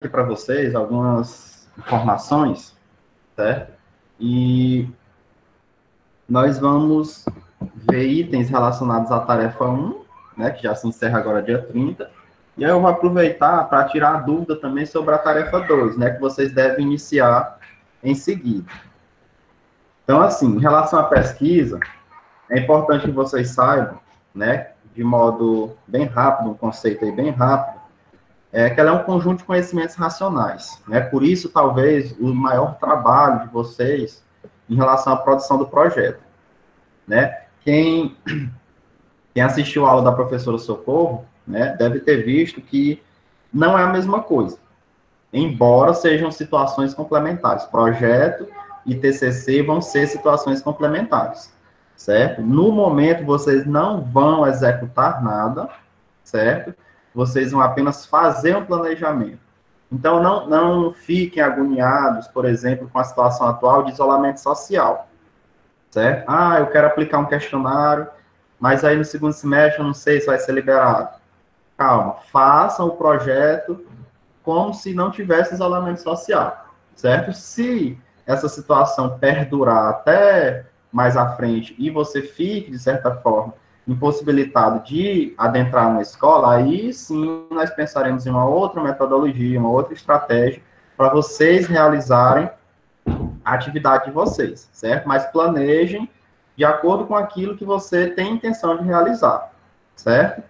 aqui para vocês algumas informações, certo? E nós vamos ver itens relacionados à tarefa 1, né, que já se encerra agora dia 30, e aí eu vou aproveitar para tirar a dúvida também sobre a tarefa 2, né, que vocês devem iniciar em seguida. Então, assim, em relação à pesquisa, é importante que vocês saibam, né, de modo bem rápido, um conceito aí bem rápido, que ela é um conjunto de conhecimentos racionais, né? Por isso, talvez, o maior trabalho de vocês em relação à produção do projeto, né? Quem assistiu a aula da professora Socorro, né, deve ter visto que não é a mesma coisa, embora sejam situações complementares. Projeto e TCC vão ser situações complementares, certo? No momento, vocês não vão executar nada, certo? Vocês vão apenas fazer um planejamento. Então, não fiquem agoniados, por exemplo, com a situação atual de isolamento social, certo? Ah, eu quero aplicar um questionário, mas aí no segundo semestre eu não sei se vai ser liberado. Calma, façam o projeto como se não tivesse isolamento social, certo? Se essa situação perdurar até mais à frente e você fique, de certa forma, impossibilitado de adentrar uma escola, aí sim nós pensaremos em uma outra metodologia, uma outra estratégia para vocês realizarem a atividade de vocês, certo? Mas planejem de acordo com aquilo que você tem intenção de realizar, certo?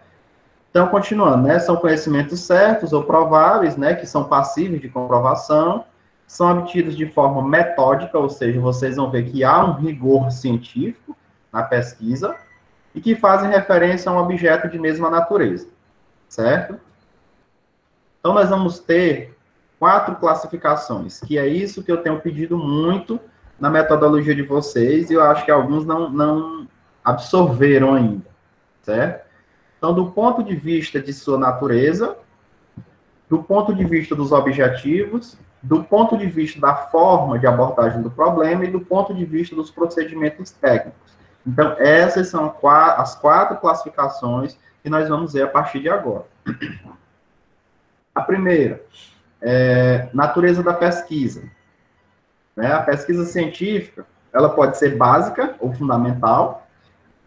Então, continuando, né? São conhecimentos certos ou prováveis, né? Que são passíveis de comprovação, são obtidos de forma metódica, ou seja, vocês vão ver que há um rigor científico na pesquisa e que fazem referência a um objeto de mesma natureza, certo? Então, nós vamos ter 4 classificações, que é isso que eu tenho pedido muito na metodologia de vocês, e eu acho que alguns não absorveram ainda, certo? Então, do ponto de vista de sua natureza, do ponto de vista dos objetivos, do ponto de vista da forma de abordagem do problema e do ponto de vista dos procedimentos técnicos. Então, essas são as 4 classificações que nós vamos ver a partir de agora. A primeira, natureza da pesquisa. Né? A pesquisa científica, ela pode ser básica ou fundamental.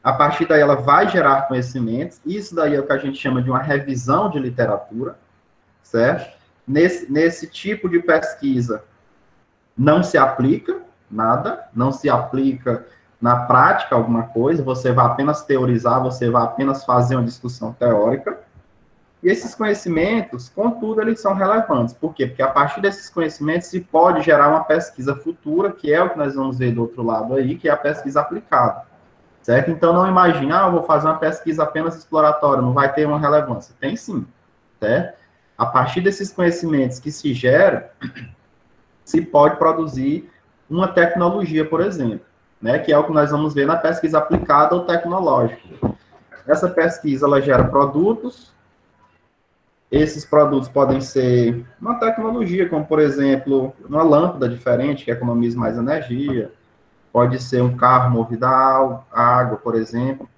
A partir daí, ela vai gerar conhecimentos. Isso daí é o que a gente chama de uma revisão de literatura, certo? Nesse tipo de pesquisa, não se aplica nada, não se aplica na prática alguma coisa, você vai apenas teorizar, você vai apenas fazer uma discussão teórica. E esses conhecimentos, contudo, eles são relevantes. Por quê? Porque a partir desses conhecimentos se pode gerar uma pesquisa futura, que é o que nós vamos ver do outro lado aí, que é a pesquisa aplicada. Certo? Então, não imagine, eu vou fazer uma pesquisa apenas exploratória, não vai ter uma relevância. Tem sim, certo? A partir desses conhecimentos que se geram, se pode produzir uma tecnologia, por exemplo, né? Que é o que nós vamos ver na pesquisa aplicada ou tecnológica. Essa pesquisa, ela gera produtos. Esses produtos podem ser uma tecnologia, como, por exemplo, uma lâmpada diferente, que economiza mais energia. Pode ser um carro movido a água, por exemplo.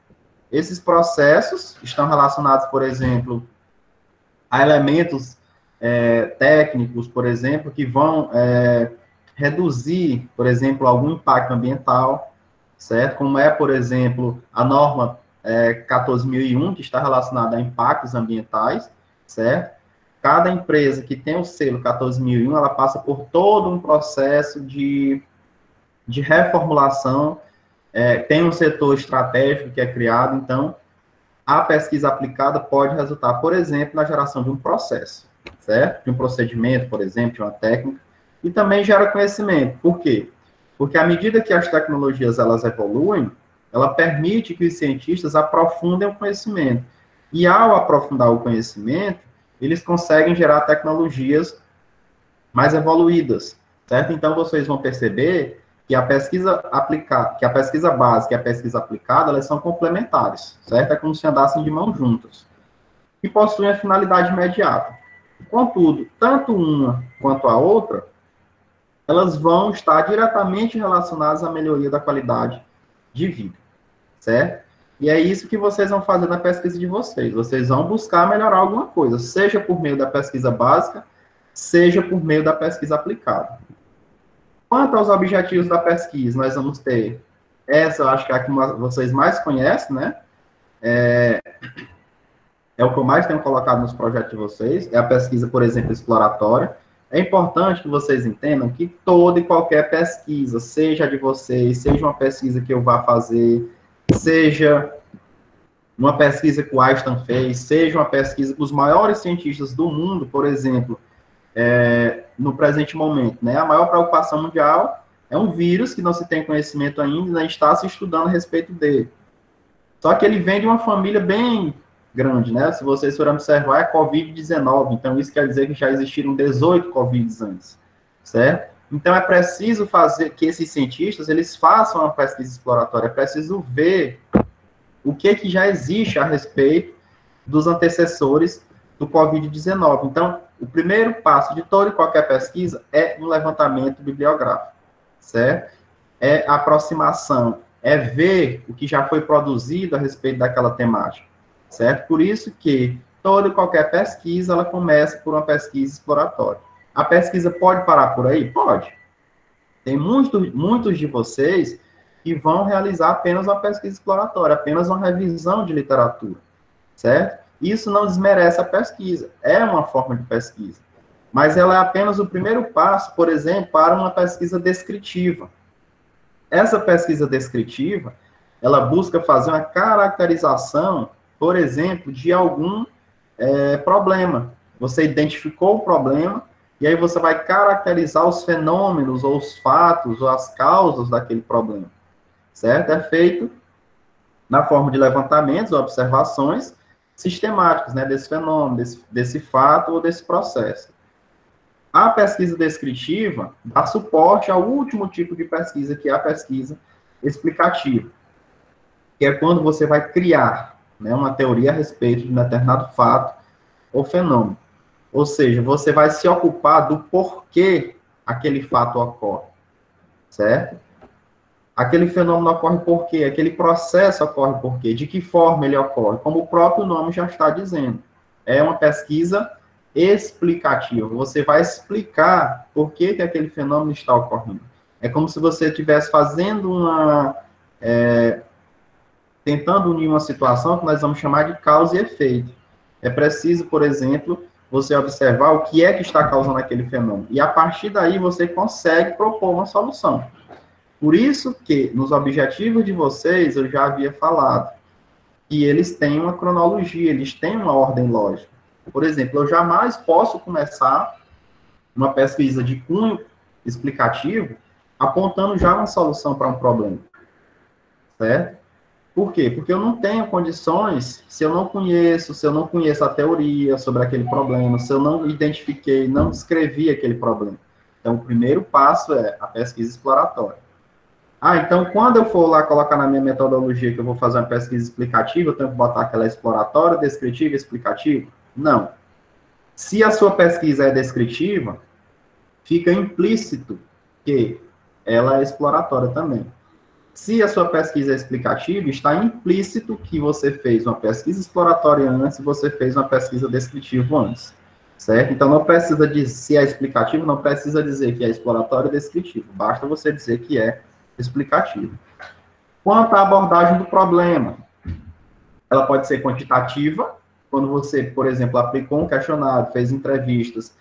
Esses processos estão relacionados, por exemplo, a elementos técnicos, por exemplo, que vão reduzir, por exemplo, algum impacto ambiental, certo? Como é, por exemplo, a norma 14.001, que está relacionada a impactos ambientais, certo? Cada empresa que tem o selo 14.001, ela passa por todo um processo de reformulação, tem um setor estratégico que é criado, então, a pesquisa aplicada pode resultar, por exemplo, na geração de um processo, certo? De um procedimento, por exemplo, de uma técnica, e também gera conhecimento. Por quê? Porque à medida que as tecnologias elas evoluem, ela permite que os cientistas aprofundem o conhecimento. E ao aprofundar o conhecimento, eles conseguem gerar tecnologias mais evoluídas, certo? Então, vocês vão perceber que a pesquisa aplicada, que a pesquisa básica e a pesquisa aplicada, elas são complementares, certo? É como se andassem de mãos juntas. E possuem a finalidade imediata. Contudo, tanto uma quanto a outra, elas vão estar diretamente relacionadas à melhoria da qualidade de vida, certo? E é isso que vocês vão fazer na pesquisa de vocês. Vocês vão buscar melhorar alguma coisa, seja por meio da pesquisa básica, seja por meio da pesquisa aplicada. Quanto aos objetivos da pesquisa, nós vamos ter essa, eu acho que é a que vocês mais conhecem, né? É o que eu mais tenho colocado nos projetos de vocês, é a pesquisa, por exemplo, exploratória. É importante que vocês entendam que toda e qualquer pesquisa, seja a de vocês, seja uma pesquisa que eu vá fazer, seja uma pesquisa que o Einstein fez, seja uma pesquisa que os maiores cientistas do mundo, por exemplo, no presente momento, né? A maior preocupação mundial é um vírus que não se tem conhecimento ainda, né? Está se estudando a respeito dele. Só que ele vem de uma família bem grande, né? Se vocês forem observar, é Covid-19, então isso quer dizer que já existiram 18 Covids antes, certo? Então é preciso fazer que esses cientistas, eles façam uma pesquisa exploratória, é preciso ver o que já existe a respeito dos antecessores do Covid-19. Então, o primeiro passo de toda e qualquer pesquisa é um levantamento bibliográfico, certo? É a aproximação, é ver o que já foi produzido a respeito daquela temática, certo? Por isso que toda e qualquer pesquisa, ela começa por uma pesquisa exploratória. A pesquisa pode parar por aí? Pode. Tem muitos de vocês que vão realizar apenas uma pesquisa exploratória, apenas uma revisão de literatura, certo? Isso não desmerece a pesquisa, é uma forma de pesquisa, mas ela é apenas o primeiro passo, por exemplo, para uma pesquisa descritiva. Essa pesquisa descritiva, ela busca fazer uma caracterização, por exemplo, de algum problema. Você identificou o problema, e aí você vai caracterizar os fenômenos, ou os fatos, ou as causas daquele problema, certo? É feito na forma de levantamentos, observações sistemáticas, né, desse fenômeno, desse fato ou desse processo. A pesquisa descritiva dá suporte ao último tipo de pesquisa, que é a pesquisa explicativa, que é quando você vai criar, né, uma teoria a respeito de um determinado fato ou fenômeno. Ou seja, você vai se ocupar do porquê aquele fato ocorre, certo? Aquele fenômeno ocorre por quê? Aquele processo ocorre por quê? De que forma ele ocorre? Como o próprio nome já está dizendo. É uma pesquisa explicativa. Você vai explicar por que aquele fenômeno está ocorrendo. É como se você estivesse fazendo tentando unir uma situação que nós vamos chamar de causa e efeito. É preciso, por exemplo, você observar o que é que está causando aquele fenômeno. E a partir daí você consegue propor uma solução. Por isso que, nos objetivos de vocês, eu já havia falado, que eles têm uma cronologia, eles têm uma ordem lógica. Por exemplo, eu jamais posso começar uma pesquisa de cunho explicativo apontando já uma solução para um problema, certo? Por quê? Porque eu não tenho condições, se eu não conheço a teoria sobre aquele problema, se eu não identifiquei, não descrevi aquele problema. Então, o primeiro passo é a pesquisa exploratória. Então, quando eu for lá colocar na minha metodologia que eu vou fazer uma pesquisa explicativa, eu tenho que botar aquela exploratória, descritiva e explicativa? Não. Se a sua pesquisa é descritiva, fica implícito que ela é exploratória também. Se a sua pesquisa é explicativa, está implícito que você fez uma pesquisa exploratória antes e você fez uma pesquisa descritiva antes, certo? Então, não precisa dizer, se é explicativo, não precisa dizer que é exploratório e descritivo, basta você dizer que é explicativo. Quanto à abordagem do problema, ela pode ser quantitativa, quando você, por exemplo, aplicou um questionário, fez entrevistas,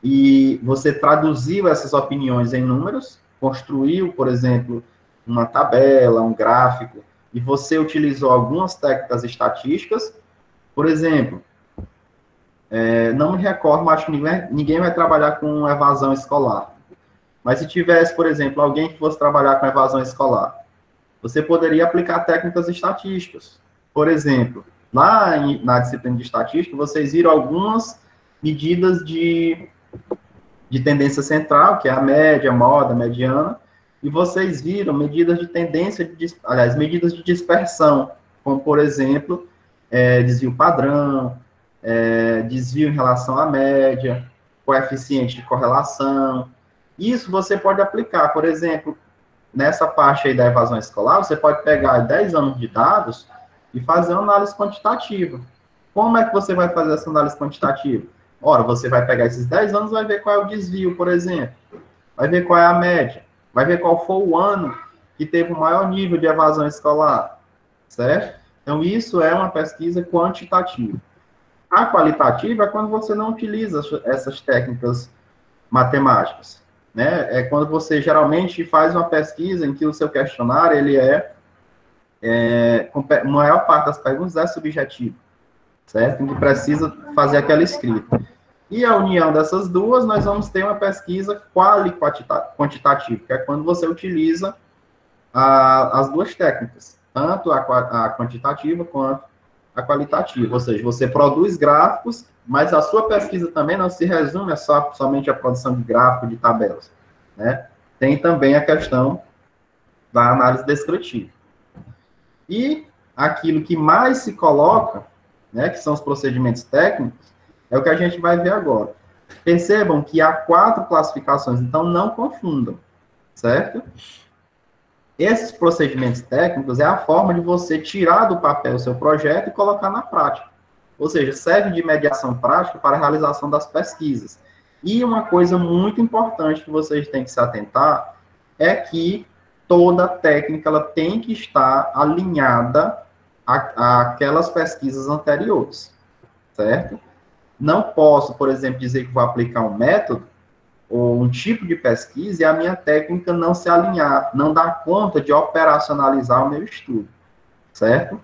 e você traduziu essas opiniões em números, construiu, por exemplo, uma tabela, um gráfico, e você utilizou algumas técnicas estatísticas, por exemplo, não me recordo, acho que ninguém vai trabalhar com evasão escolar. Mas se tivesse, por exemplo, alguém que fosse trabalhar com evasão escolar, você poderia aplicar técnicas estatísticas. Por exemplo, lá na disciplina de estatística, vocês viram algumas medidas de tendência central, que é a média, a moda, a mediana, e vocês viram medidas de tendência, medidas de dispersão, como, por exemplo, desvio padrão, desvio em relação à média, coeficiente de correlação. Isso você pode aplicar, por exemplo, nessa parte aí da evasão escolar, você pode pegar 10 anos de dados e fazer uma análise quantitativa. Como é que você vai fazer essa análise quantitativa? Ora, você vai pegar esses 10 anos, vai ver qual é o desvio, por exemplo. Vai ver qual é a média. Vai ver qual foi o ano que teve o maior nível de evasão escolar, certo? Então, isso é uma pesquisa quantitativa. A qualitativa é quando você não utiliza essas técnicas matemáticas, né? É quando você geralmente faz uma pesquisa em que o seu questionário, ele a maior parte das perguntas é subjetivo, certo? Em que precisa fazer aquela escrita. E a união dessas duas, nós vamos ter uma pesquisa quantitativa, que é quando você utiliza as duas técnicas, tanto a quantitativa quanto a qualitativa, ou seja, você produz gráficos, mas a sua pesquisa também não se resume a somente a produção de gráfico, de tabelas, né? Tem também a questão da análise descritiva. E aquilo que mais se coloca, né, que são os procedimentos técnicos, é o que a gente vai ver agora. Percebam que há 4 classificações, então não confundam, certo? Esses procedimentos técnicos é a forma de você tirar do papel o seu projeto e colocar na prática. Ou seja, serve de mediação prática para a realização das pesquisas. E uma coisa muito importante que vocês têm que se atentar é que toda técnica ela tem que estar alinhada àquelas pesquisas anteriores, certo? Não posso, por exemplo, dizer que vou aplicar um método ou um tipo de pesquisa e a minha técnica não se alinhar, não dar conta de operacionalizar o meu estudo, certo?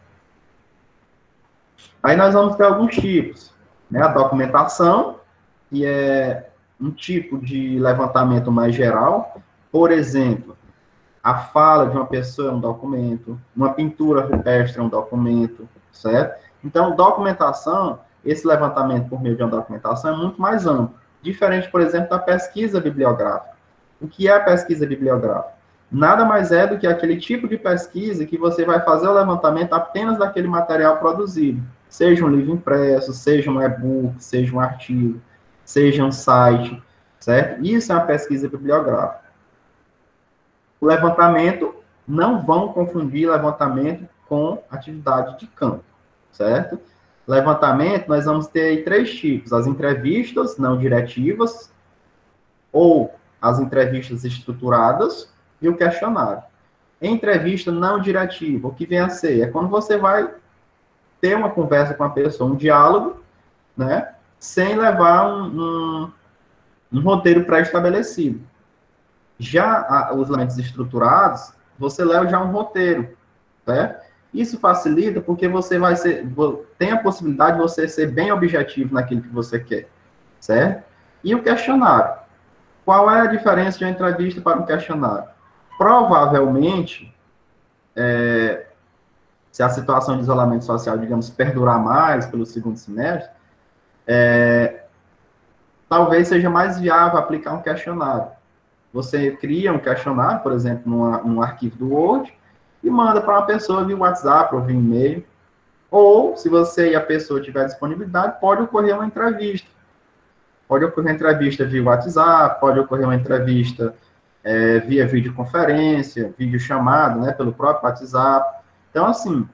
Aí nós vamos ter alguns tipos, né? A documentação, que é um tipo de levantamento mais geral, por exemplo, a fala de uma pessoa é um documento, uma pintura rupestre é um documento, certo? Então, documentação, esse levantamento por meio de uma documentação é muito mais amplo. Diferente, por exemplo, da pesquisa bibliográfica. O que é a pesquisa bibliográfica? Nada mais é do que aquele tipo de pesquisa que você vai fazer o levantamento apenas daquele material produzido. Seja um livro impresso, seja um e-book, seja um artigo, seja um site, certo? Isso é uma pesquisa bibliográfica. O levantamento, não vão confundir levantamento com atividade de campo, certo? Levantamento, nós vamos ter aí 3 tipos: as entrevistas não diretivas, ou as entrevistas estruturadas, e o questionário. Entrevista não diretiva, o que vem a ser? É quando você vai ter uma conversa com a pessoa, um diálogo, né, sem levar um roteiro pré-estabelecido. Já os elementos estruturados, você leva já um roteiro, certo? Isso facilita porque você tem a possibilidade de você ser bem objetivo naquilo que você quer, certo? E o questionário. Qual é a diferença de uma entrevista para um questionário? Provavelmente, se a situação de isolamento social, digamos, perdurar mais pelo segundo semestre, talvez seja mais viável aplicar um questionário. Você cria um questionário, por exemplo, num arquivo do Word, e manda para uma pessoa via WhatsApp ou via e-mail. Ou, se você e a pessoa tiver disponibilidade, pode ocorrer uma entrevista. Pode ocorrer uma entrevista via WhatsApp, pode ocorrer uma entrevista via videoconferência, videochamada, né, pelo próprio WhatsApp. Então, assim,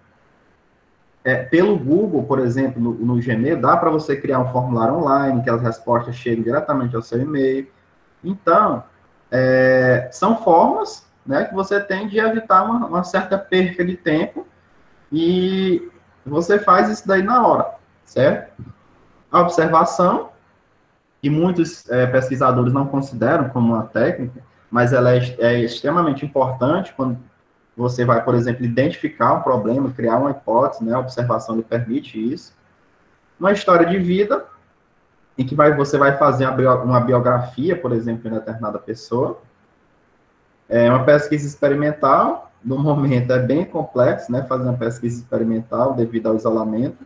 pelo Google, por exemplo, no Gmail, dá para você criar um formulário online, que as respostas cheguem diretamente ao seu e-mail. Então, são formas, né, que você tem de evitar uma certa perca de tempo, e você faz isso daí na hora, certo? A observação, que muitos pesquisadores não consideram como uma técnica, mas ela é extremamente importante quando você vai, por exemplo, identificar um problema, criar uma hipótese, né? A observação lhe permite isso. Uma história de vida, em que você vai fazer uma biografia, por exemplo, de uma determinada pessoa. Uma pesquisa experimental, no momento é bem complexo, né? Fazer uma pesquisa experimental devido ao isolamento.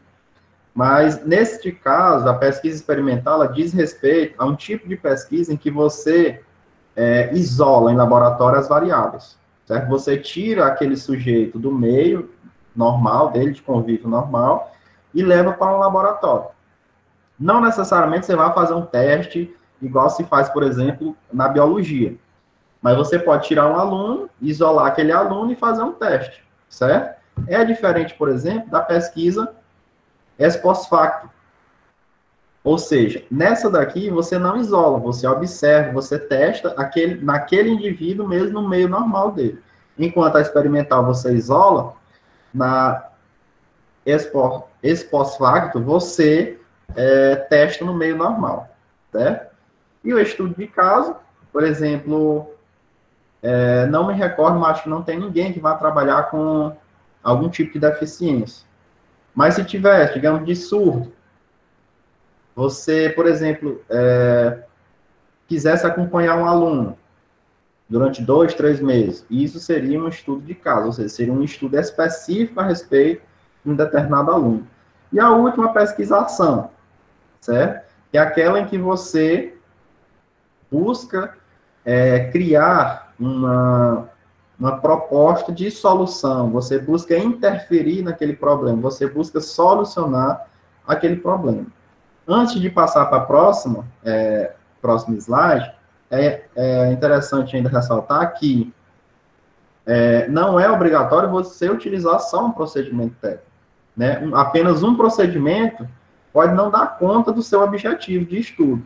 Mas, neste caso, a pesquisa experimental ela diz respeito a um tipo de pesquisa em que você isola em laboratório as variáveis, certo? Você tira aquele sujeito do meio normal, dele, de convívio normal, e leva para um laboratório. Não necessariamente você vai fazer um teste igual se faz, por exemplo, na biologia. Mas você pode tirar um aluno, isolar aquele aluno e fazer um teste, certo? É diferente, por exemplo, da pesquisa ex post facto. Ou seja, nessa daqui você não isola, você observa, você testa naquele indivíduo mesmo no meio normal dele. Enquanto a experimental você isola, na ex-post-facto você testa no meio normal, certo? E o estudo de caso, por exemplo, não me recordo, mas acho que não tem ninguém que vá trabalhar com algum tipo de deficiência. Mas se tiver, digamos, de surdo, você, por exemplo, quisesse acompanhar um aluno durante 2, 3 meses, isso seria um estudo de caso, ou seja, seria um estudo específico a respeito de um determinado aluno. E a última pesquisação, certo? Que é aquela em que você busca criar uma proposta de solução, você busca interferir naquele problema, você busca solucionar aquele problema. Antes de passar para a próximo slide, é interessante ainda ressaltar que não é obrigatório você utilizar só um procedimento técnico, né? Apenas um procedimento pode não dar conta do seu objetivo de estudo.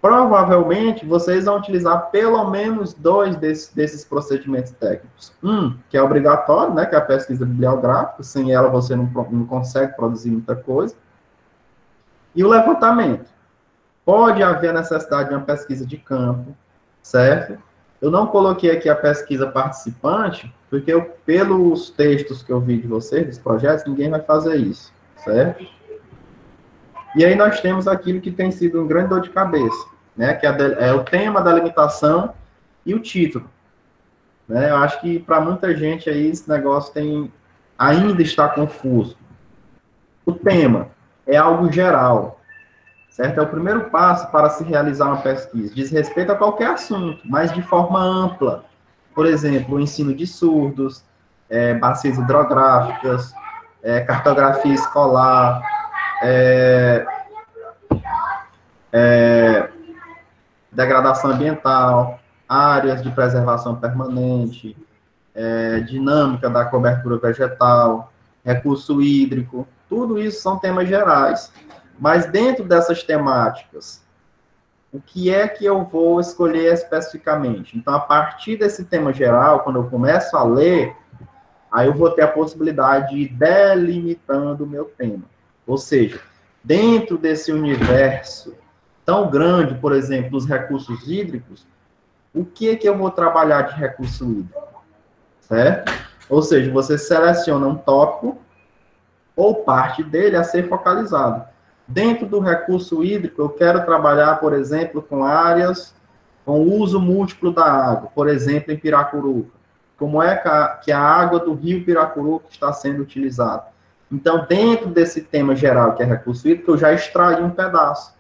Provavelmente, vocês vão utilizar pelo menos 2 desses procedimentos técnicos. Que é obrigatório, né, que é a pesquisa bibliográfica, sem ela você não consegue produzir muita coisa. E o levantamento. Pode haver a necessidade de uma pesquisa de campo, certo? Eu não coloquei aqui a pesquisa participante, porque pelos textos que eu vi de vocês, dos projetos, ninguém vai fazer isso, certo? E aí nós temos aquilo que tem sido um grande dor de cabeça, né? Que é o tema da limitação e o título. Né? Eu acho que para muita gente aí esse negócio ainda está confuso. O tema é algo geral, certo? É o primeiro passo para se realizar uma pesquisa. Diz respeito a qualquer assunto, mas de forma ampla. Por exemplo, o ensino de surdos, bacias hidrográficas, cartografia escolar, degradação ambiental, áreas de preservação permanente, dinâmica da cobertura vegetal, recurso hídrico, tudo isso são temas gerais. Mas dentro dessas temáticas, o que é que eu vou escolher especificamente? Então, a partir desse tema geral, quando eu começo a ler, aí eu vou ter a possibilidade de ir delimitando o meu tema. Ou seja, dentro desse universo tão grande, por exemplo, dos recursos hídricos, o que é que eu vou trabalhar de recurso hídrico? Certo? Ou seja, você seleciona um tópico ou parte dele a ser focalizado. Dentro do recurso hídrico, eu quero trabalhar, por exemplo, com áreas com uso múltiplo da água, por exemplo, em Piracuruca. Como é que a água do rio Piracuruca está sendo utilizada? Então, dentro desse tema geral, que é recurso hídrico, eu já extraí um pedaço,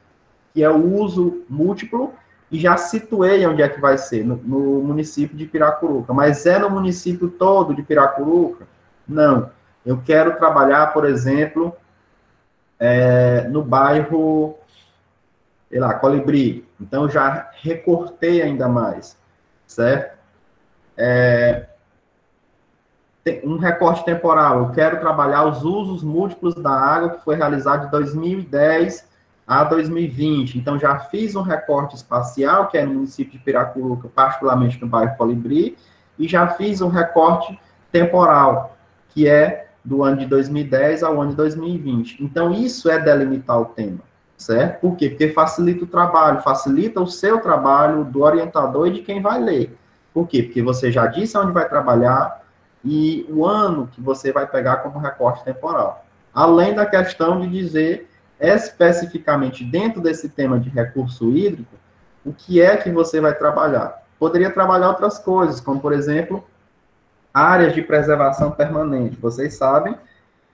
que é o uso múltiplo, e já situei onde é que vai ser, no município de Piracuruca. Mas é no município todo de Piracuruca? Não. Eu quero trabalhar, por exemplo, no bairro, sei lá, Colibri. Então, eu já recortei ainda mais, certo? Um recorte temporal. Eu quero trabalhar os usos múltiplos da água que foi realizado de 2010 a 2020. Então, já fiz um recorte espacial, que é no município de Piracuruca, particularmente no bairro Colibri, e já fiz um recorte temporal, que é do ano de 2010 ao ano de 2020. Então, isso é delimitar o tema, certo? Por quê? Porque facilita o trabalho, facilita o seu trabalho do orientador e de quem vai ler. Por quê? Porque você já disse onde vai trabalhar e o ano que você vai pegar como recorte temporal. Além da questão de dizer especificamente dentro desse tema de recurso hídrico, o que é que você vai trabalhar. Poderia trabalhar outras coisas, como, por exemplo, áreas de preservação permanente. Vocês sabem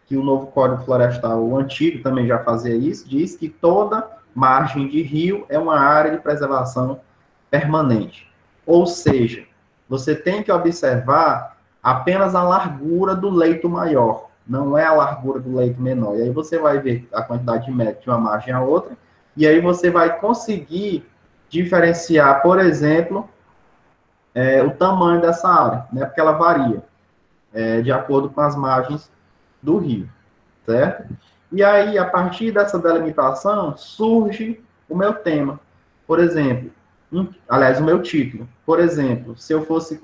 que o novo Código Florestal, o antigo também já fazia isso, diz que toda margem de rio é uma área de preservação permanente. Ou seja, você tem que observar apenas a largura do leito maior, não é a largura do leito menor. E aí você vai ver a quantidade de metros de uma margem a outra, e aí você vai conseguir diferenciar, por exemplo, o tamanho dessa área, né? Porque ela varia de acordo com as margens do rio, certo? E aí, a partir dessa delimitação, surge o meu tema. Por exemplo, aliás, o meu título. Por exemplo, se eu fosse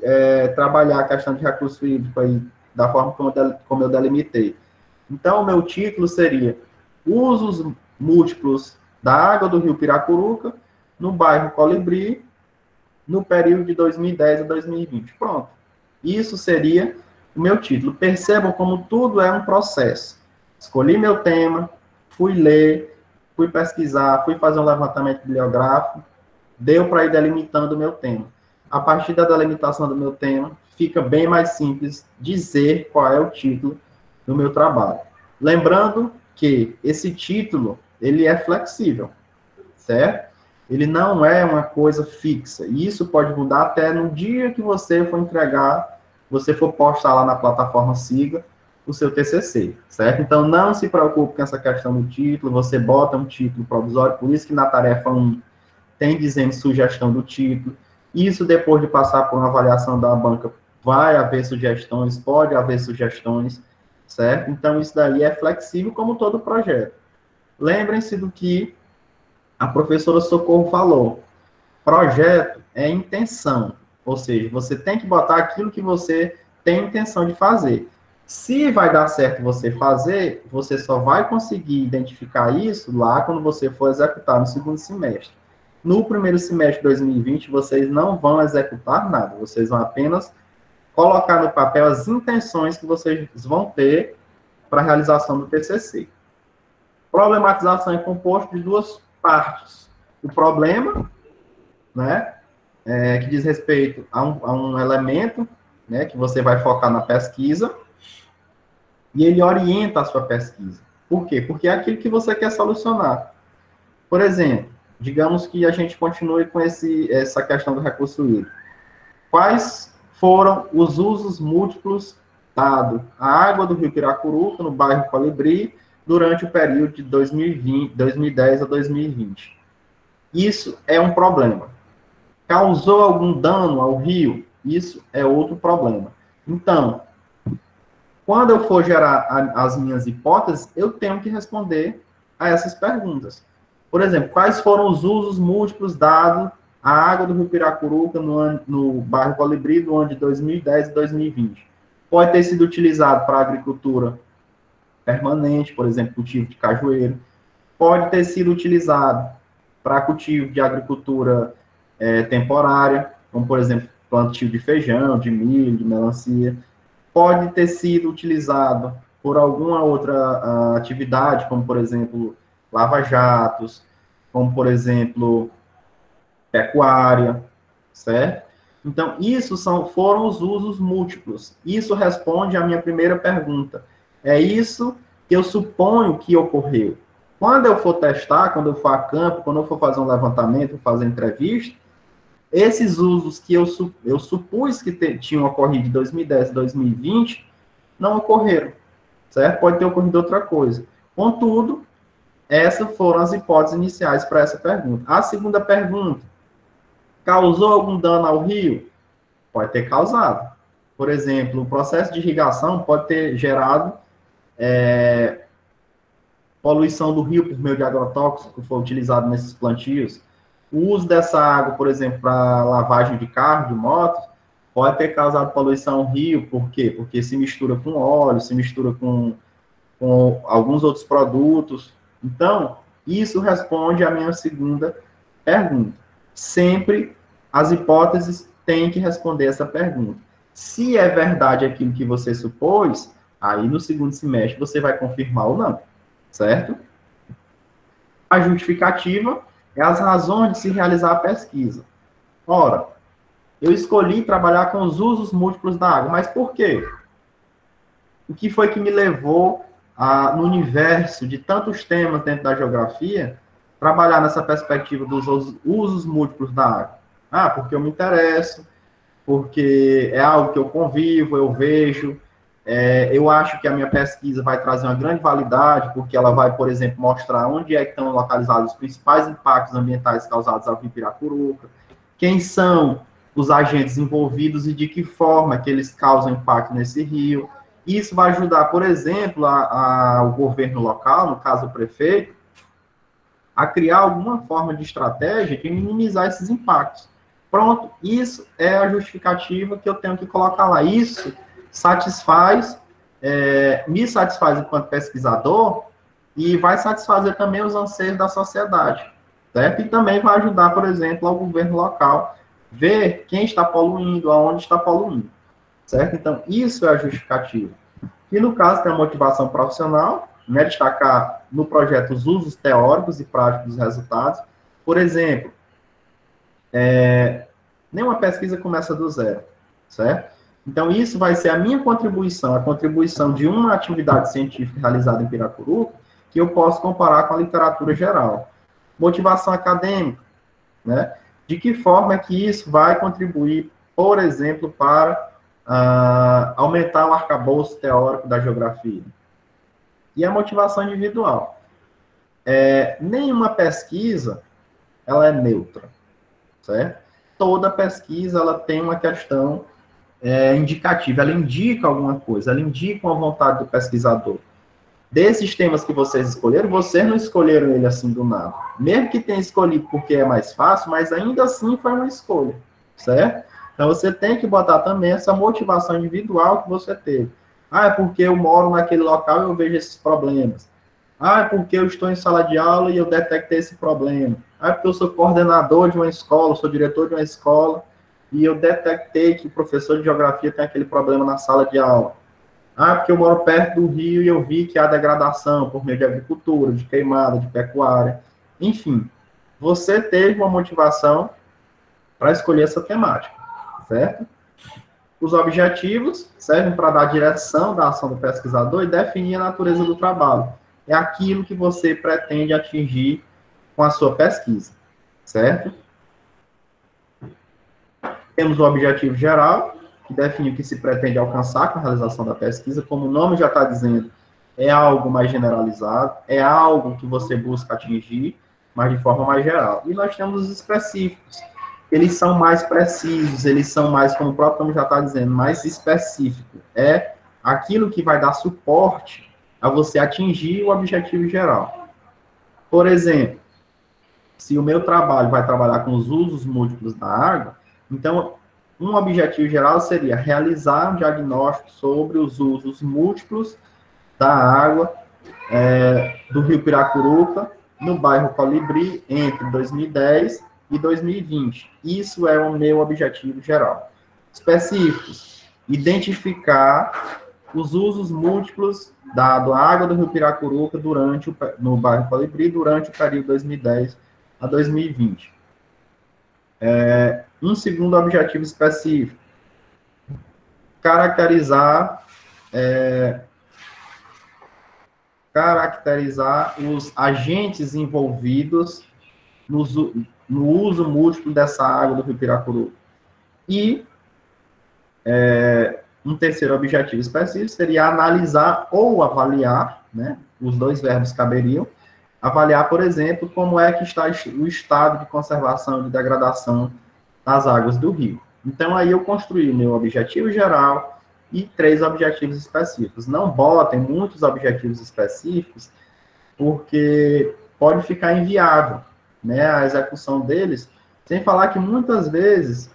trabalhar a questão de recurso hídrico aí, da forma como eu delimitei. Então, o meu título seria Usos múltiplos da água do rio Piracuruca no bairro Colibri, no período de 2010 a 2020. Pronto. Isso seria o meu título. Percebam como tudo é um processo. Escolhi meu tema, fui ler, fui pesquisar, fui fazer um levantamento bibliográfico, deu para ir delimitando o meu tema. A partir da delimitação do meu tema, fica bem mais simples dizer qual é o título do meu trabalho. Lembrando que esse título, ele é flexível, certo? Ele não é uma coisa fixa. E isso pode mudar até no dia que você for entregar, você for postar lá na plataforma Siga o seu TCC, certo? Então, não se preocupe com essa questão do título, você bota um título provisório, por isso que na tarefa 1 tem dizendo sugestão do título. Isso, depois de passar por uma avaliação da banca, vai haver sugestões, pode haver sugestões, certo? Então, isso daí é flexível como todo projeto. Lembrem-se do que a professora Socorro falou. Projeto é intenção, ou seja, você tem que botar aquilo que você tem intenção de fazer. Se vai dar certo você fazer, você só vai conseguir identificar isso lá quando você for executar no segundo semestre. No primeiro semestre de 2020, vocês não vão executar nada, vocês vão apenas colocar no papel as intenções que vocês vão ter para a realização do TCC. Problematização é composto de duas partes. O problema, né, que diz respeito a um elemento, né, que você vai focar na pesquisa, e ele orienta a sua pesquisa. Por quê? Porque é aquilo que você quer solucionar. Por exemplo, digamos que a gente continue com essa questão do recurso hídrico. Quais foram os usos múltiplos dado à água do rio Piracuruca, no bairro Colibri, durante o período de 2010 a 2020? Isso é um problema. Causou algum dano ao rio? Isso é outro problema. Então, quando eu for gerar as minhas hipóteses, eu tenho que responder a essas perguntas. Por exemplo, quais foram os usos múltiplos dados à água do rio Piracuruca no bairro Colibri do ano de 2010 e 2020? Pode ter sido utilizado para agricultura permanente, por exemplo, cultivo de cajueiro. Pode ter sido utilizado para cultivo de agricultura temporária, como, por exemplo, plantio de feijão, de milho, de melancia. Pode ter sido utilizado por alguma outra atividade, como, por exemplo, lava-jatos, como, por exemplo, pecuária, certo? Então, isso foram os usos múltiplos. Isso responde à minha primeira pergunta. É isso que eu suponho que ocorreu. Quando eu for testar, quando eu for a campo, quando eu for fazer um levantamento, fazer entrevista, esses usos que eu supus que tinham ocorrido de 2010 a 2020 não ocorreram, certo? Pode ter ocorrido outra coisa. Contudo, essas foram as hipóteses iniciais para essa pergunta. A segunda pergunta, causou algum dano ao rio? Pode ter causado. Por exemplo, o processo de irrigação pode ter gerado poluição do rio por meio de agrotóxico que foi utilizado nesses plantios. O uso dessa água, por exemplo, para lavagem de carro, de motos, pode ter causado poluição ao rio. Por quê? Porque se mistura com óleo, se mistura com alguns outros produtos. Então, isso responde à minha segunda pergunta. Sempre as hipóteses têm que responder essa pergunta. Se é verdade aquilo que você supôs, aí no segundo semestre você vai confirmar ou não, certo? A justificativa é as razões de se realizar a pesquisa. Ora, eu escolhi trabalhar com os usos múltiplos da água, mas por quê? O que foi que me levou no universo de tantos temas dentro da geografia, trabalhar nessa perspectiva dos usos múltiplos da água? Ah, porque eu me interesso, porque é algo que eu convivo, eu vejo, eu acho que a minha pesquisa vai trazer uma grande validade, porque ela vai, por exemplo, mostrar onde é que estão localizados os principais impactos ambientais causados ao rio Piracuruca, quem são os agentes envolvidos e de que forma que eles causam impacto nesse rio. Isso vai ajudar, por exemplo, o governo local, no caso o prefeito, a criar alguma forma de estratégia de minimizar esses impactos. Pronto, isso é a justificativa que eu tenho que colocar lá. Isso satisfaz, me satisfaz enquanto pesquisador e vai satisfazer também os anseios da sociedade, certo? E também vai ajudar, por exemplo, ao governo local ver quem está poluindo, aonde está poluindo, certo? Então, isso é a justificativa. E no caso tem a motivação profissional, né, destacar no projeto os usos teóricos e práticos dos resultados. Por exemplo, nenhuma pesquisa começa do zero, certo? Então, isso vai ser a minha contribuição, a contribuição de uma atividade científica realizada em Piracuruca, que eu posso comparar com a literatura geral. Motivação acadêmica, né? De que forma é que isso vai contribuir, por exemplo, para aumentar o arcabouço teórico da geografia? E a motivação individual. Nenhuma pesquisa, ela é neutra, certo? Toda pesquisa, ela tem uma questão indicativa, ela indica alguma coisa, ela indica uma vontade do pesquisador. Desses temas que vocês escolheram, vocês não escolheram ele assim do nada. Mesmo que tenha escolhido porque é mais fácil, mas ainda assim foi uma escolha, certo? Então você tem que botar também essa motivação individual que você teve. É porque eu moro naquele local e eu vejo esses problemas. É porque eu estou em sala de aula e eu detectei esse problema. É porque eu sou coordenador de uma escola, sou diretor de uma escola e eu detectei que o professor de geografia tem aquele problema na sala de aula. Porque eu moro perto do rio e eu vi que há degradação por meio de agricultura, de queimada, de pecuária. Enfim, você teve uma motivação para escolher essa temática, certo? Os objetivos servem para dar direção da ação do pesquisador e definir a natureza do trabalho. É aquilo que você pretende atingir com a sua pesquisa, certo? Temos o objetivo geral, que define o que se pretende alcançar com a realização da pesquisa. Como o nome já está dizendo, é algo mais generalizado, é algo que você busca atingir, mas de forma mais geral. E nós temos os específicos. Eles são mais precisos, eles são mais, como o próprio nome já está dizendo, mais específico. É aquilo que vai dar suporte a você atingir o objetivo geral. Por exemplo, se o meu trabalho vai trabalhar com os usos múltiplos da água, então, um objetivo geral seria realizar um diagnóstico sobre os usos múltiplos da água do Rio Piracuruca, no bairro Colibri, entre 2010 e 2020. Isso é o meu objetivo geral. Específicos, identificar os usos múltiplos da água do Rio Piracuruca no bairro Colibri durante o período 2010 a 2020. Um segundo objetivo específico, caracterizar os agentes envolvidos no uso múltiplo dessa água do Rio Piracuruca. E um terceiro objetivo específico seria analisar ou avaliar, né, os dois verbos caberiam, avaliar, por exemplo, como é que está o estado de conservação e de degradação das águas do rio. Então, aí eu construí o meu objetivo geral e 3 objetivos específicos. Não botem muitos objetivos específicos, porque pode ficar inviável, né, a execução deles, sem falar que muitas vezes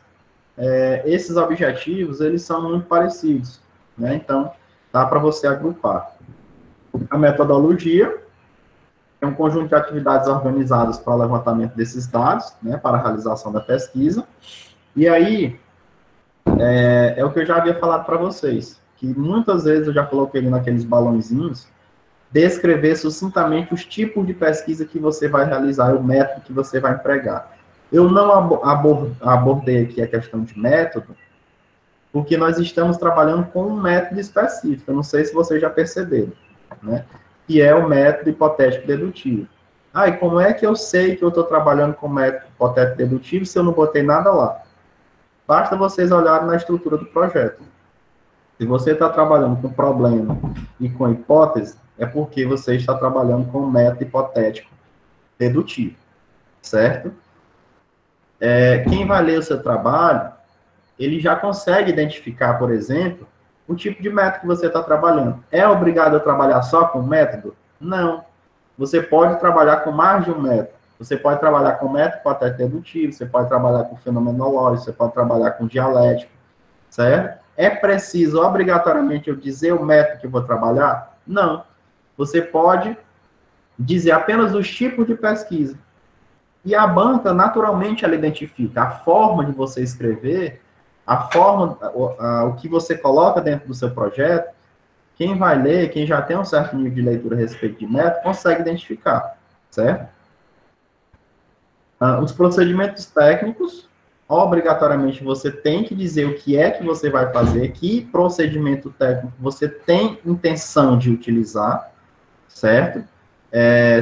esses objetivos, eles são muito parecidos, né, então dá para você agrupar. A metodologia é um conjunto de atividades organizadas para o levantamento desses dados, né, para a realização da pesquisa. E aí, é o que eu já havia falado para vocês, que muitas vezes eu já coloquei ali naqueles balãozinhos, descrever sucintamente os tipos de pesquisa que você vai realizar, o método que você vai empregar. Eu não abordei aqui a questão de método, porque nós estamos trabalhando com um método específico, eu não sei se vocês já perceberam, né? Que é o método hipotético dedutivo. E como é que eu sei que eu estou trabalhando com o método hipotético dedutivo se eu não botei nada lá? Basta vocês olharem na estrutura do projeto. Se você está trabalhando com problema e com hipótese, é porque você está trabalhando com o método hipotético dedutivo, certo? Quem vai ler o seu trabalho, ele já consegue identificar, por exemplo, o tipo de método que você está trabalhando. É obrigado a trabalhar só com método? Não. Você pode trabalhar com mais de um método. Você pode trabalhar com método hipotético-dedutivo, você pode trabalhar com fenomenológico, você pode trabalhar com dialético, certo? É preciso, obrigatoriamente, eu dizer o método que eu vou trabalhar? Não. Você pode dizer apenas os tipos de pesquisa. E a banca, naturalmente, ela identifica a forma de você escrever, a forma, o que você coloca dentro do seu projeto. Quem vai ler, quem já tem um certo nível de leitura a respeito de método, consegue identificar, certo? Os procedimentos técnicos, obrigatoriamente você tem que dizer o que é que você vai fazer, que procedimento técnico você tem intenção de utilizar, certo?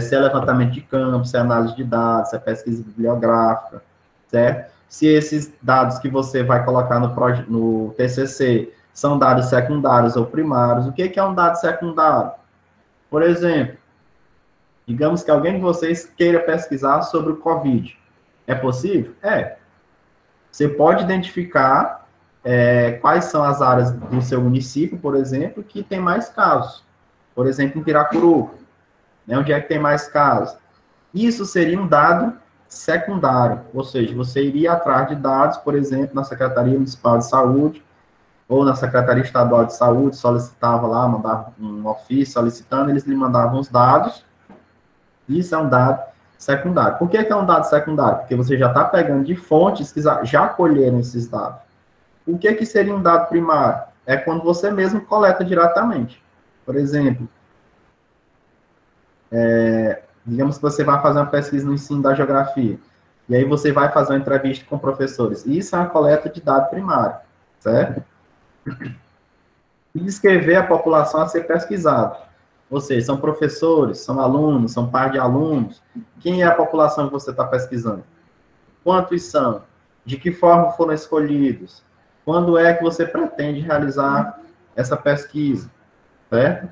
Se é levantamento de campo, se é análise de dados, se é pesquisa bibliográfica, certo? Se esses dados que você vai colocar no TCC são dados secundários ou primários. O que é um dado secundário? Por exemplo, digamos que alguém de vocês queira pesquisar sobre o COVID. É possível? É. Você pode identificar quais são as áreas do seu município, por exemplo, que tem mais casos. Por exemplo, em Piracuru, né, onde é que tem mais casos. Isso seria um dado secundário, ou seja, você iria atrás de dados, por exemplo, na Secretaria Municipal de Saúde, ou na Secretaria Estadual de Saúde, solicitava lá, mandava um ofício solicitando, eles lhe mandavam os dados. Isso é um dado secundário. Por que é um dado secundário? Porque você já está pegando de fontes que já colheram esses dados. O que seria um dado primário? É quando você mesmo coleta diretamente. Por exemplo, digamos que você vai fazer uma pesquisa no ensino da geografia, e aí você vai fazer uma entrevista com professores. Isso é uma coleta de dado primário, certo? E descrever a população a ser pesquisada. Ou seja, são professores, são alunos, são par de alunos. Quem é a população que você está pesquisando? Quantos são? De que forma foram escolhidos? Quando é que você pretende realizar essa pesquisa? Certo?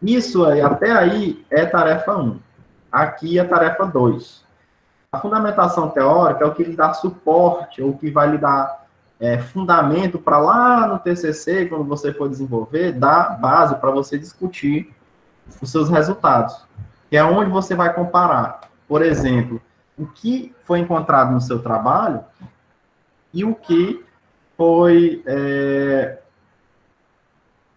Isso aí, até aí, é tarefa 1. Aqui é tarefa 2. A fundamentação teórica é o que lhe dá suporte, ou que vai lhe dar fundamento para lá no TCC, quando você for desenvolver, dar base para você discutir os seus resultados, que é onde você vai comparar, por exemplo, o que foi encontrado no seu trabalho e o que foi...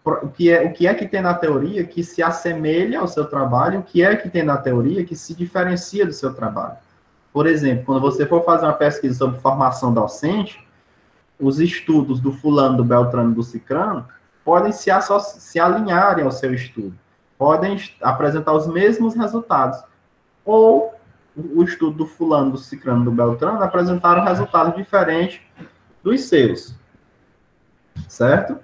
o que é que tem na teoria que se assemelha ao seu trabalho, o que é que tem na teoria que se diferencia do seu trabalho. Por exemplo, quando você for fazer uma pesquisa sobre formação docente, os estudos do fulano, do beltrano, do cicrano, podem se alinharem ao seu estudo, podem apresentar os mesmos resultados, ou o estudo do fulano, do cicrano, do beltrano, apresentaram resultados diferentes dos seus, certo?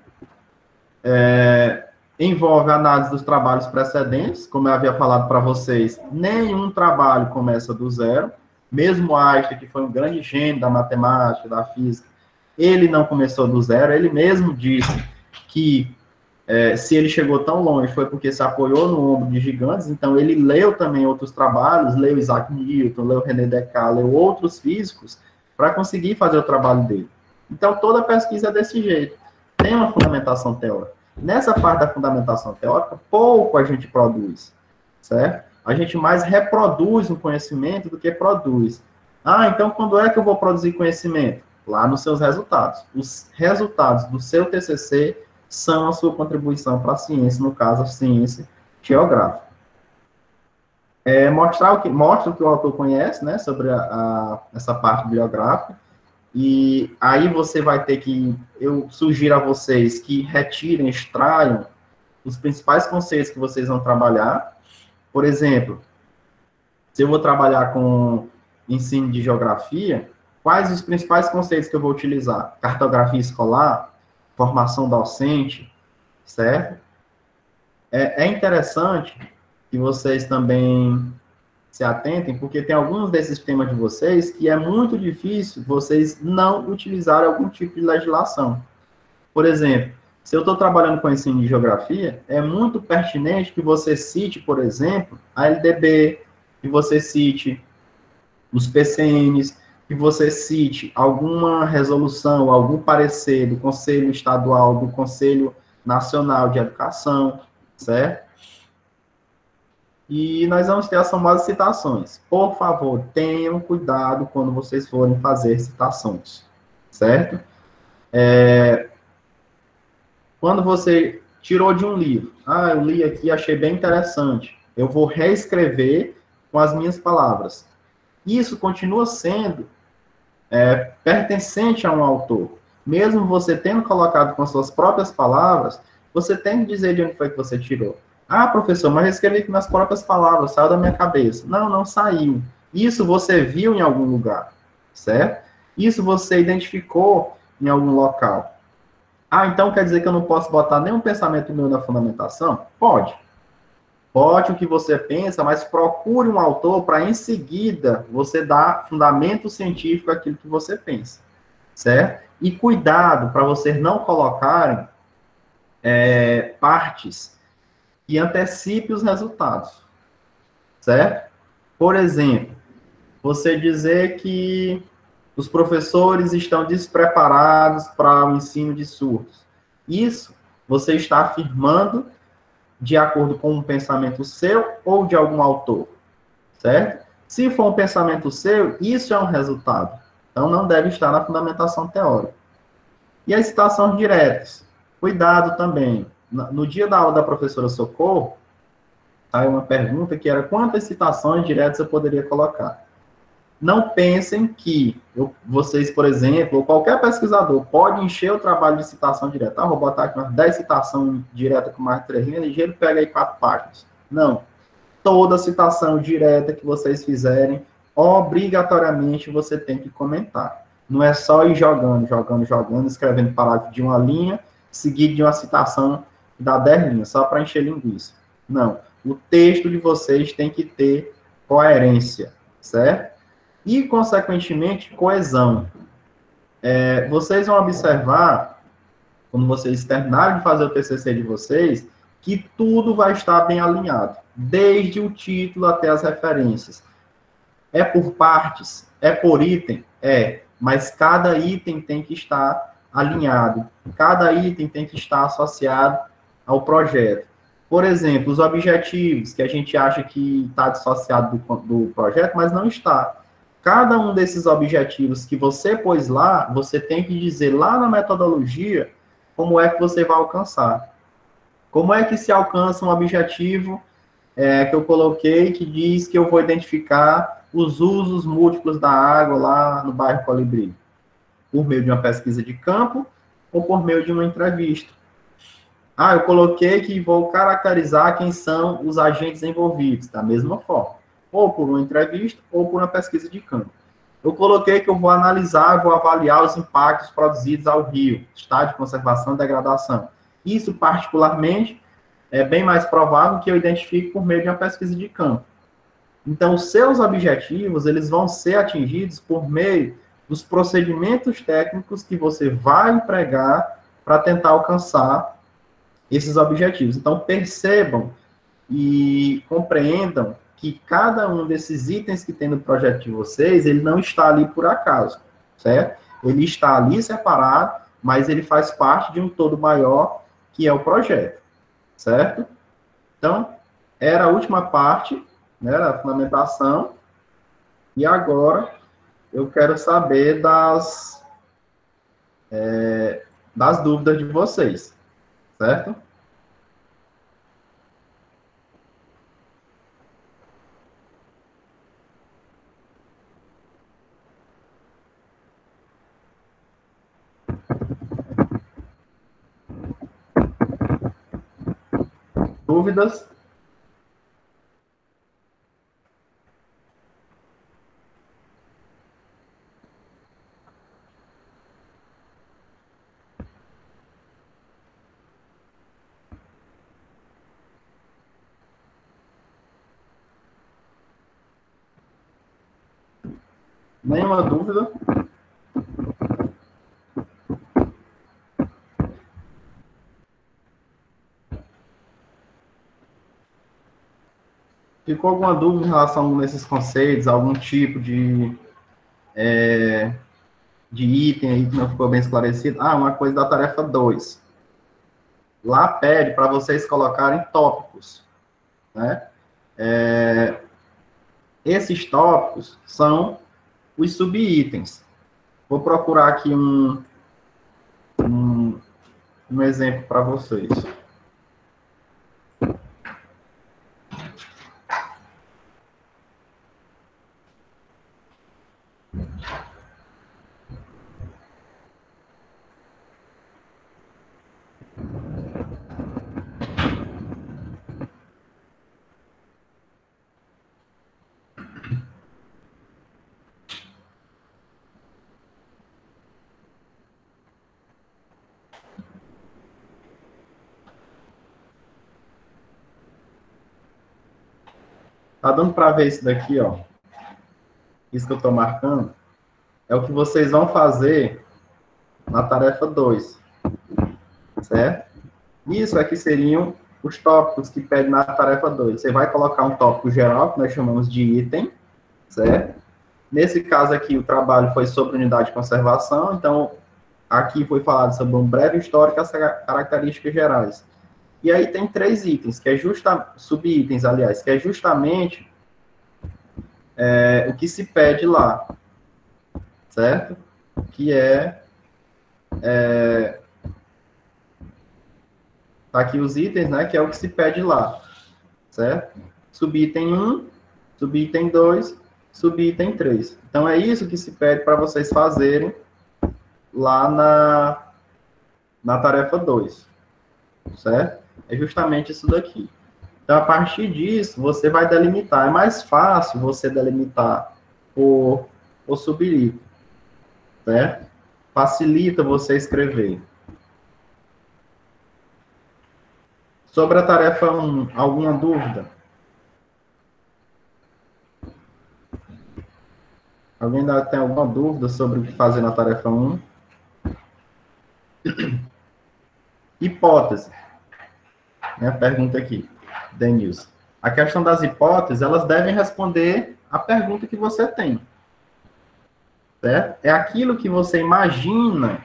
Envolve a análise dos trabalhos precedentes, como eu havia falado para vocês, nenhum trabalho começa do zero, mesmo Einstein, que foi um grande gênio da matemática, da física, ele não começou do zero, ele mesmo disse que se ele chegou tão longe foi porque se apoiou no ombro de gigantes, então ele leu também outros trabalhos, leu Isaac Newton, leu René Descartes, leu outros físicos, para conseguir fazer o trabalho dele. Então, toda pesquisa é desse jeito, tem uma fundamentação teórica. Nessa parte da fundamentação teórica, pouco a gente produz, certo? A gente mais reproduz um conhecimento do que produz. Então quando é que eu vou produzir conhecimento? Lá nos seus resultados. Os resultados do seu TCC são a sua contribuição para a ciência, no caso, a ciência geográfica. Mostra o que o autor conhece, né, sobre essa parte bibliográfica, e aí você vai ter que, eu sugiro a vocês que retirem, extraiam os principais conceitos que vocês vão trabalhar. Por exemplo, se eu vou trabalhar com ensino de geografia, quais os principais conceitos que eu vou utilizar? Cartografia escolar, formação docente, certo? É interessante que vocês também se atentem, porque tem alguns desses temas de vocês que é muito difícil vocês não utilizarem algum tipo de legislação. Por exemplo, se eu estou trabalhando com ensino de geografia, é muito pertinente que você cite, por exemplo, a LDB, que você cite os PCNs, que você cite alguma resolução, algum parecer do Conselho Estadual, do Conselho Nacional de Educação, certo? E nós vamos ter as famosas citações. Por favor, tenham cuidado quando vocês forem fazer citações, certo? Quando você tirou de um livro, eu li aqui, achei bem interessante, eu vou reescrever com as minhas palavras. Isso continua sendo pertencente a um autor. Mesmo você tendo colocado com as suas próprias palavras, você tem que dizer de onde foi que você tirou. Professor, mas eu escrevi com minhas próprias palavras, saiu da minha cabeça. Não, não saiu. Isso você viu em algum lugar, certo? Isso você identificou em algum local. Então quer dizer que eu não posso botar nenhum pensamento meu na fundamentação? Pode. Pode o que você pensa, mas procure um autor para em seguida você dar fundamento científico àquilo que você pensa, certo? E cuidado para vocês não colocarem partes que antecipem os resultados, certo? Por exemplo, você dizer que os professores estão despreparados para o ensino de surdos. Isso você está afirmando de acordo com um pensamento seu ou de algum autor, certo? Se for um pensamento seu, isso é um resultado. Então, não deve estar na fundamentação teórica. E as citações diretas. Cuidado também. No dia da aula da professora Socorro, saiu uma pergunta que era quantas citações diretas eu poderia colocar. Não pensem que vocês, por exemplo, ou qualquer pesquisador, pode encher o trabalho de citação direta. Vou botar aqui umas 10 citações diretas com mais de 3 linhas, ligeiro, pega aí 4 páginas. Não. Toda citação direta que vocês fizerem, obrigatoriamente você tem que comentar. Não é só ir jogando, escrevendo parágrafo de uma linha, seguido de uma citação que dá 10 linhas, só para encher linguiça. Não. O texto de vocês tem que ter coerência, certo? E, consequentemente, coesão. Vocês vão observar, quando vocês terminarem de fazer o TCC de vocês, que tudo vai estar bem alinhado, desde o título até as referências. É por partes? É por item? Mas cada item tem que estar alinhado, cada item tem que estar associado ao projeto. Por exemplo, os objetivos, que a gente acha que está dissociado do projeto, mas não está. Cada um desses objetivos que você pôs lá, você tem que dizer lá na metodologia como é que você vai alcançar. Como é que se alcança um objetivo que eu coloquei, que diz que eu vou identificar os usos múltiplos da água lá no bairro Colibri? Por meio de uma pesquisa de campo ou por meio de uma entrevista? Eu coloquei que vou caracterizar quem são os agentes envolvidos, da mesma forma. Ou por uma entrevista, ou por uma pesquisa de campo. Eu coloquei que eu vou analisar, vou avaliar os impactos produzidos ao rio, estado de conservação e degradação. Isso, particularmente, é bem mais provável que eu identifique por meio de uma pesquisa de campo. Então, os seus objetivos, eles vão ser atingidos por meio dos procedimentos técnicos que você vai empregar para tentar alcançar esses objetivos. Então, percebam e compreendam que cada um desses itens que tem no projeto de vocês, ele não está ali por acaso, certo? Ele está ali separado, mas ele faz parte de um todo maior, que é o projeto, certo? Então, era a última parte, né, da fundamentação, e agora eu quero saber das dúvidas de vocês, certo? Dúvidas? Nenhuma dúvida? Ficou alguma dúvida em relação a algum desses conceitos, algum tipo de de item aí que não ficou bem esclarecido. Uma coisa da tarefa 2. Lá pede para vocês colocarem tópicos, né? Esses tópicos são os subitens. Vou procurar aqui um exemplo para vocês. Tá dando para ver isso daqui, ó. Isso que eu estou marcando é o que vocês vão fazer na tarefa 2, certo? Isso aqui seriam os tópicos que pedem na tarefa 2. Você vai colocar um tópico geral, que nós chamamos de item, certo? Nesse caso aqui, o trabalho foi sobre unidade de conservação, então, aqui foi falado sobre um breve histórico e as características gerais. E aí tem 3 itens, que é subitens, aliás, que é justamente o que se pede lá, certo? Que tá aqui os itens, né, que é o que se pede lá, certo? Subitem 1, subitem 2, subitem 3. Então, é isso que se pede para vocês fazerem lá na tarefa 2, certo? É justamente isso daqui. Então, a partir disso, você vai delimitar. É mais fácil você delimitar por subitem, certo? Facilita você escrever. Sobre a tarefa 1, alguma dúvida? Alguém ainda tem alguma dúvida sobre o que fazer na tarefa 1? Hipótese. Minha pergunta aqui, Denilson. A questão das hipóteses, elas devem responder a pergunta que você tem. Certo? É aquilo que você imagina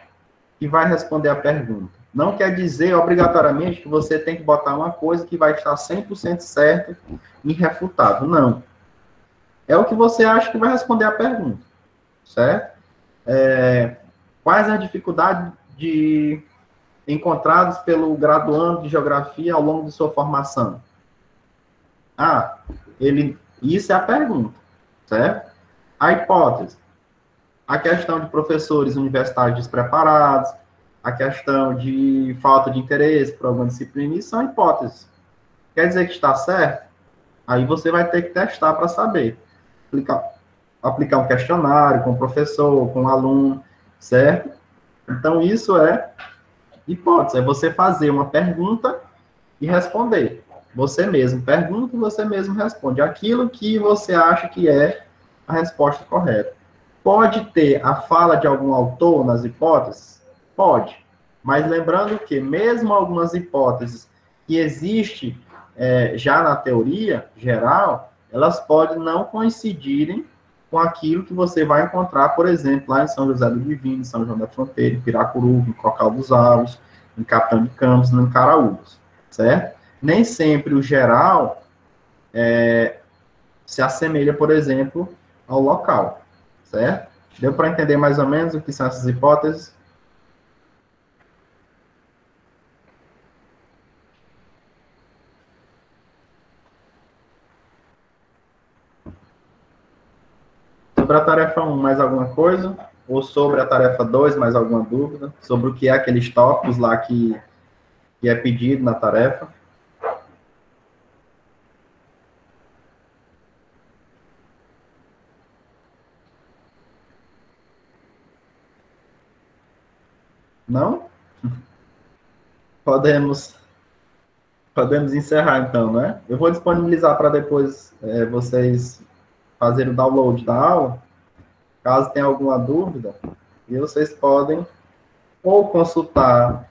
que vai responder a pergunta. Não quer dizer, obrigatoriamente, que você tem que botar uma coisa que vai estar 100% certo e irrefutável. Não. É o que você acha que vai responder a pergunta. Certo? Quais as dificuldades encontradas pelo graduando de geografia ao longo de sua formação? Isso é a pergunta, certo? A hipótese. A questão de professores universitários despreparados, a questão de falta de interesse por alguma disciplina, isso são hipóteses. Quer dizer que está certo? Aí você vai ter que testar para saber. Aplicar um questionário com o professor, com o aluno, certo? Então, isso é hipótese. É você fazer uma pergunta e responder. Você mesmo pergunta e você mesmo responde. Aquilo que você acha que é a resposta correta. Pode ter a fala de algum autor nas hipóteses? Pode. Mas lembrando que, mesmo algumas hipóteses que existem já na teoria geral, elas podem não coincidirem com aquilo que você vai encontrar, por exemplo, lá em São José do Divino, em São João da Fronteira, em Piracuruba, em Cocal dos Alves, em Capitão de Campos, em Caraúbas, certo? Nem sempre o geral se assemelha, por exemplo, ao local, certo? Deu para entender mais ou menos o que são essas hipóteses? Sobre a tarefa 1, mais alguma coisa? Ou sobre a tarefa 2, mais alguma dúvida? Sobre o que é aqueles tópicos lá que é pedido na tarefa? Não? Podemos encerrar, então, né? Eu vou disponibilizar para depois vocês fazerem o download da aula. Caso tenha alguma dúvida, e vocês podem ou consultar